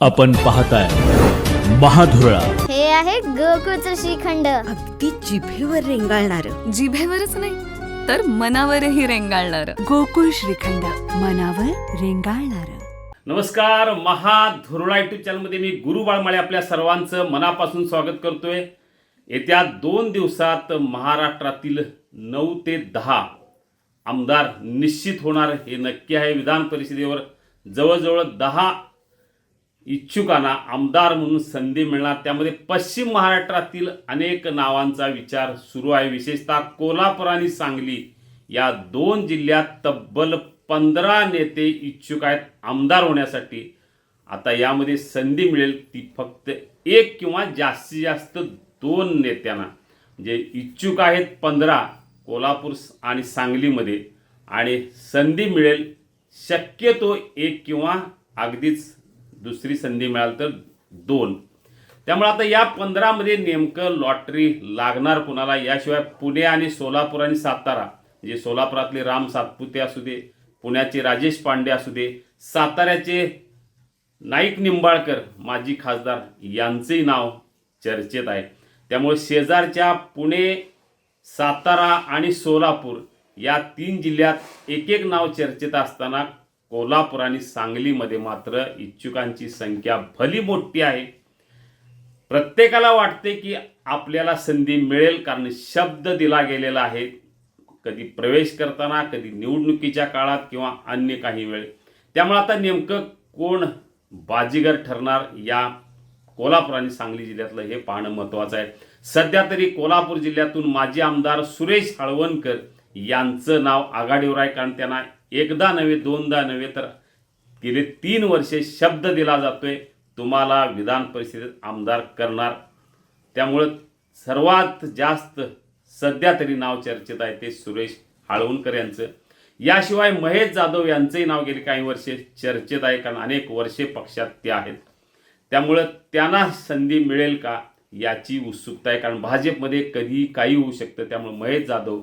आपण पाहताय महाधुरळा. हे आहे गोकुळचं श्रीखंड. अगदी जिभेवर रेंगाळणार. जिभेवरच नाही तर मनावरही रेंगाळणार. गोकुळ श्रीखंड, मनावर रेंगाळणार. नमस्कार, महाधुरळा यूट्यूब चॅनलमध्ये मी गुरु बाळमाळे आपल्या सर्वांचं मनापासून स्वागत करतोय. येत्या 2 दिवसात महाराष्ट्रातील 9 ते 10 आमदार निश्चित होणार हे नक्की आहे. विधान परिषदेवर जवळजवळ 10 इच्छुकांना आमदार म्हणून संधी मिळणार. त्यामध्ये पश्चिम महाराष्ट्रातील अनेक नावांचा विचार सुरू आहे. विशेषतः कोल्हापूर आणि सांगली या 2 जिल्ह्यात तब्बल 15 नेते इच्छुक आहेत आमदार होण्यासाठी. आता यामध्ये संधी मिळेल ती फक्त 1 किंवा जास्तीत जास्त 2 नेत्यांना. जे इच्छुक आहेत 15 कोल्हापूर आणि सांगलीमध्ये, आणि संधी मिळेल शक्यतो 1 किंवा अगदीच दुसरी संधी मिळाल तर 2. त्यामुळे आता या 15 मध्ये नेमकं लॉटरी लागणार कुणाला. याशिवाय पुणे आणि सोलापूर आणि सातारा, म्हणजे सोलापुरातले राम सातपुते असू दे, पुण्याचे राजेश पांडे असू दे, साताऱ्याचे नाईक निंबाळकर माजी खासदार यांचेही नाव चर्चेत आहे. त्यामुळे शेजारच्या पुणे, सातारा आणि सोलापूर या 3 जिल्ह्यात एक नाव चर्चेत असताना कोल्हापूर आणि सांगलीमध्ये मात्र इच्छुकांची संख्या भली मोठी आहे. प्रत्येकाला वाटते की आपल्याला संधी मिळेल, कारण शब्द दिला गेलेला आहे, कधी प्रवेश करताना, कधी निवडणुकीच्या काळात किंवा अन्य काही वेळ. त्यामुळे आता नेमकं कोण बाजीगर ठरणार या कोल्हापूर आणि सांगली जिल्ह्यातलं हे पाहणं महत्त्वाचं आहे. सध्या तरी कोल्हापूर जिल्ह्यातून माजी आमदार सुरेश हळवणकर यांचं नाव आघाडीवर आहे. कारण त्यांना एकदा नव्हे, 2दा नव्हे, तर गेले 3 वर्षे शब्द दिला जातोय तुम्हाला विधान परिषदेत आमदार करणार. त्यामुळं सर्वात जास्त सध्या तरी नाव चर्चेत आहे ते सुरेश हळवणकर यांचं. याशिवाय महेश जाधव यांचंही नाव गेली काही वर्षे चर्चेत आहे, कारण अनेक वर्षे पक्षात ते आहेत. त्यामुळं त्यांना संधी मिळेल का याची उत्सुकता आहे, कारण भाजपमध्ये कधी काही होऊ शकतं. त्यामुळे महेश जाधव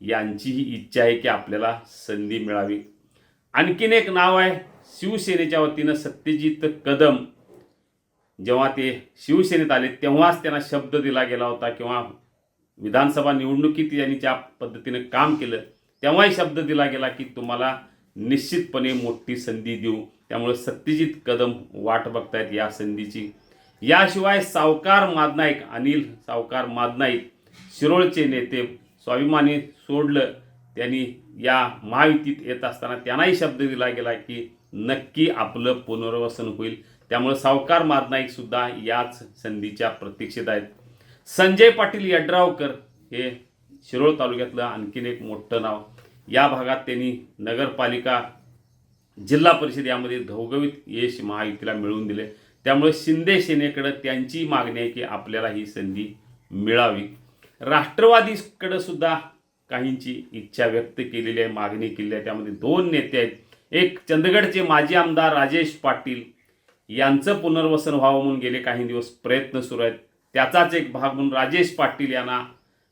यांचीही इच्छा आहे की आपल्याला संधी मिळावी. आणखीन एक नाव आहे शिवसेनेच्या वतीनं सत्यजित कदम. जेव्हा ते शिवसेनेत आले तेव्हाच त्यांना शब्द दिला गेला होता, किंवा विधानसभा निवडणुकीत यांनी ज्या पद्धतीनं काम केलं तेव्हाही शब्द दिला गेला की तुम्हाला निश्चितपणे मोठी संधी देऊ. त्यामुळे सत्यजित कदम वाट बघतायत या संधीची. याशिवाय सावकार मादनाईक, अनिल सावकार मादनाईक, शिरोळचे नेते, स्वाभिमानी सोडलं त्यांनी या महायुतीत येत असताना त्यांनाही शब्द दिला गेला की नक्की आपलं पुनर्वसन होईल. त्यामुळे सावकार मादनाईक सुद्धा याच संधीच्या प्रतीक्षेत आहेत. संजय पाटील यड्रावकर हे शिरोळ तालुक्यातलं आणखीन एक मोठं नाव. या भागात त्यांनी नगरपालिका, जिल्हा परिषद यामध्ये घवघवीत यश महायुतीला मिळवून दिले. त्यामुळे शिंदे सेनेकडे त्यांची मागणी आहे की आपल्याला ही संधी मिळावी. राष्ट्रवादीकडे सुद्धा काहींची इच्छा व्यक्त केलेली आहे, मागणी केली आहे. त्यामध्ये 2 नेते आहेत. एक चंदगडचे माजी आमदार राजेश पाटील यांचं पुनर्वसन व्हावं म्हणून गेले काही दिवस प्रयत्न सुरू आहेत. त्याचाच एक भाग म्हणून राजेश पाटील यांना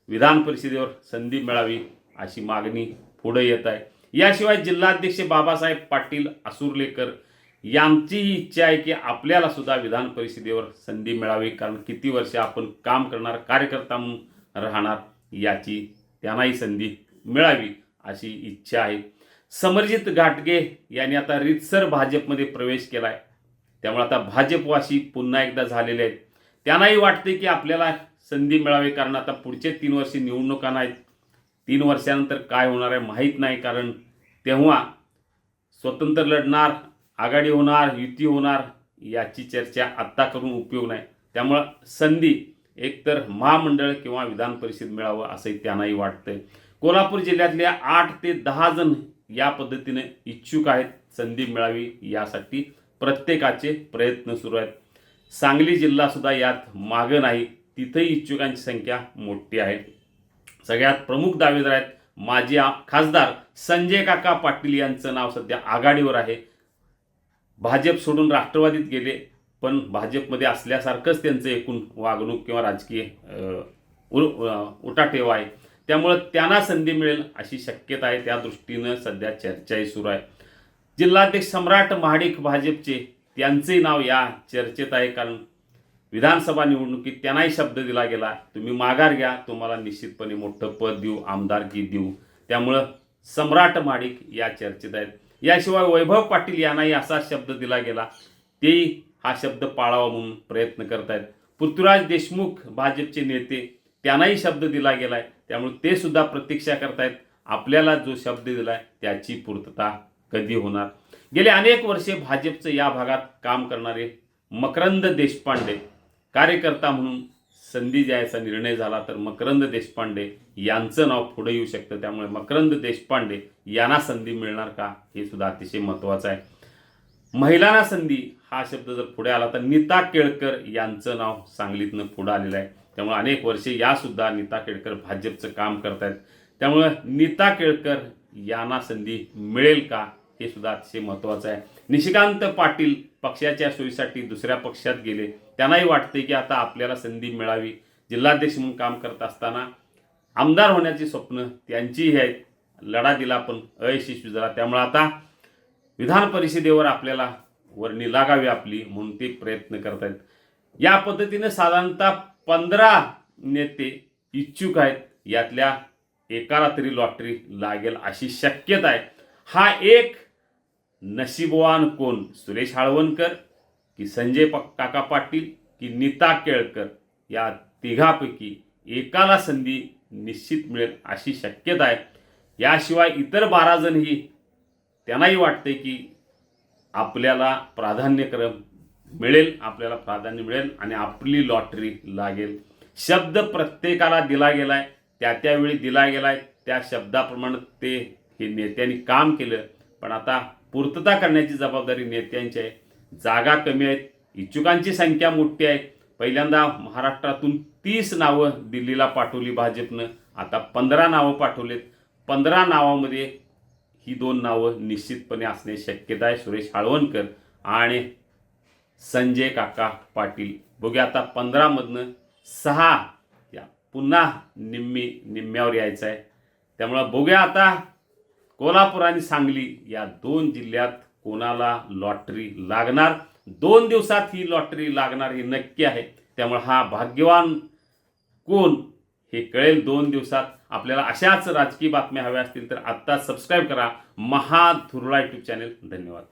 विधान परिषदेवर संधी मिळावी अशी मागणी पुढे येत आहे. याशिवाय जिल्हाध्यक्ष बाबासाहेब पाटील असुर्लेकर यांचीही इच्छा आहे की आपल्याला सुद्धा विधान परिषदेवर संधी मिळावी, कारण किती वर्ष आपण काम करणार, कार्यकर्ता म्हणून राहणार, याची त्यांनाही संधी मिळावी अशी इच्छा आहे. समरजित घाटगे यांनी आता रीतसर भाजपमध्ये प्रवेश केला आहे. त्यामुळे आता भाजपवासी पुन्हा एकदा झालेले आहेत. त्यांनाही वाटते की आपल्याला संधी मिळावी, कारण आता पुढचे 3 वर्ष निवडणुका नाहीत. 3 वर्षानंतर काय होणार आहे माहीत नाही, कारण तेव्हा स्वतंत्र लढणार, आघाडी होणार, युती होणार याची चर्चा आत्ता करून उपयोग नाही. त्यामुळं संधी एकतर महामंडळ किंवा विधान परिषद मिळावं असंही त्यांनाही वाटतंय. कोल्हापूर जिल्ह्यातले 8 ते 10 जण या पद्धतीने इच्छुक आहेत संधी मिळावी यासाठी. प्रत्येकाचे प्रयत्न सुरू आहेत. सांगली जिल्हासुद्धा यात मागं नाही, तिथंही इच्छुकांची संख्या मोठी आहे. सगळ्यात प्रमुख दावेदार आहेत माजी खासदार संजय काका पाटील यांचं नाव सध्या आघाडीवर आहे. भाजप सोडून राष्ट्रवादीत गेले, पण भाजपमध्ये असल्यासारखंच त्यांचं एकूण वागणूक किंवा राजकीय उठाठेवा आहे. त्यामुळं त्यांना संधी मिळेल अशी शक्यता आहे. त्या दृष्टीनं सध्या चर्चाही सुरू आहे. जिल्हाध्यक्ष सम्राट महाडिक भाजपचे त्यांचे नाव या चर्चेत आहे, कारण विधानसभा निवडणुकीत त्यांनाही शब्द दिला गेला, तुम्ही माघार घ्या, तुम्हाला निश्चितपणे मोठं पद देऊ, आमदारकी देऊ. त्यामुळं सम्राट महाडिक या चर्चेत आहेत. याशिवाय वैभव पाटील यांनाही असा शब्द दिला गेला, तेही हा शब्द पाळावा म्हणून प्रयत्न करत आहेत. पृथ्वीराज देशमुख भाजपचे नेते, त्यांनाही शब्द दिला गेलाय, त्यामुळे ते सुद्धा प्रतीक्षा करतायत आपल्याला जो शब्द दिलाय त्याची पूर्तता कधी होणार. गेले अनेक वर्षे भाजपचं या भागात काम करणारे मकरंद देशपांडे कार्यकर्ता म्हणून संधी द्यायचा निर्णय झाला तर मकरंद देशपांडे यांचं नाव पुढे येऊ शकतं. त्यामुळे मकरंद देशपांडे यांना संधी मिळणार का हे सुद्धा अतिशय महत्त्वाचं आहे. महिलांना संधी हा शब्द जर पुढे आला तर नीता केळकर यांचं नाव सांगलीतनं पुढे आलेलं आहे. त्यामुळे अनेक वर्षे यासुद्धा नीता केळकर भाजपचं काम करत आहेत. त्यामुळं नीता केळकर यांना संधी मिळेल का हे सुद्धा अतिशय महत्त्वाचं आहे. निशिकांत पाटील पक्षाच्या सोयीसाठी दुसऱ्या पक्षात गेले, त्यांनाही वाटते की आता आपल्याला संधी मिळावी. जिल्हाध्यक्ष म्हणून काम करत असताना आमदार होण्याची स्वप्न त्यांचीही आहेत, लढा दिला पण अयशस्वी झाला. त्यामुळे आता विधान परिषदेवर आपल्याला वर्णी लागावी आपली म्हणून ते प्रयत्न करत आहेत. या पद्धतीने साधारणतः 15 नेते इच्छुक आहेत, यातल्या एकाला तरी लॉटरी लागेल अशी शक्यता आहे. हा एक नशीबवान कोण, सुरेश हाळवणकर की संजय काका पाटील की नीता केळकर, या तिघापैकी एकाला संधी निश्चित मिळेल अशी शक्यता आहे. याशिवाय इतर 12 जणही त्यांनाही वाटते की आपल्याला प्राधान्यक्रम मिळेल, आपल्याला प्राधान्य मिळेल आणि आपली लॉटरी लागेल. शब्द प्रत्येकाला दिला गेलाय, त्यावेळी दिला गेलाय, त्या शब्दाप्रमाणे ते हे नेत्यांनी काम केलं. पण आता पूर्तता करण्याची जबाबदारी नेत्यांची आहे. जागा कमी आहेत, इच्छुकांची संख्या मोठी आहे. पहिल्यांदा महाराष्ट्रातून 30 नावं दिल्लीला पाठवली भाजपनं, आता 15 नावं पाठवलेत. 15 नावामध्ये ही 2 नावं निश्चितपणे असण्याची शक्यता आहे, सुरेश हाळवणकर आणि संजय काका पाटील. बघूया आता 15 मधनं 6 या पुन्हा निम्म्यावर यायचं आहे. त्यामुळं बघूया आता कोल्हापूर आणि सांगली या 2 जिल्ह्यात कोणाला लॉटरी लागणार. 2 दिवसात ही लॉटरी लागणार हे नक्की आहे. त्यामुळे हा भाग्यवान कोण हे कळेल 2 दिवसात. आपल्याला अशाच राजकीय बातम्या हव्या असतील तर आत्ता सबस्क्राईब करा महाधुरळा यूट्यूब चॅनल. धन्यवाद.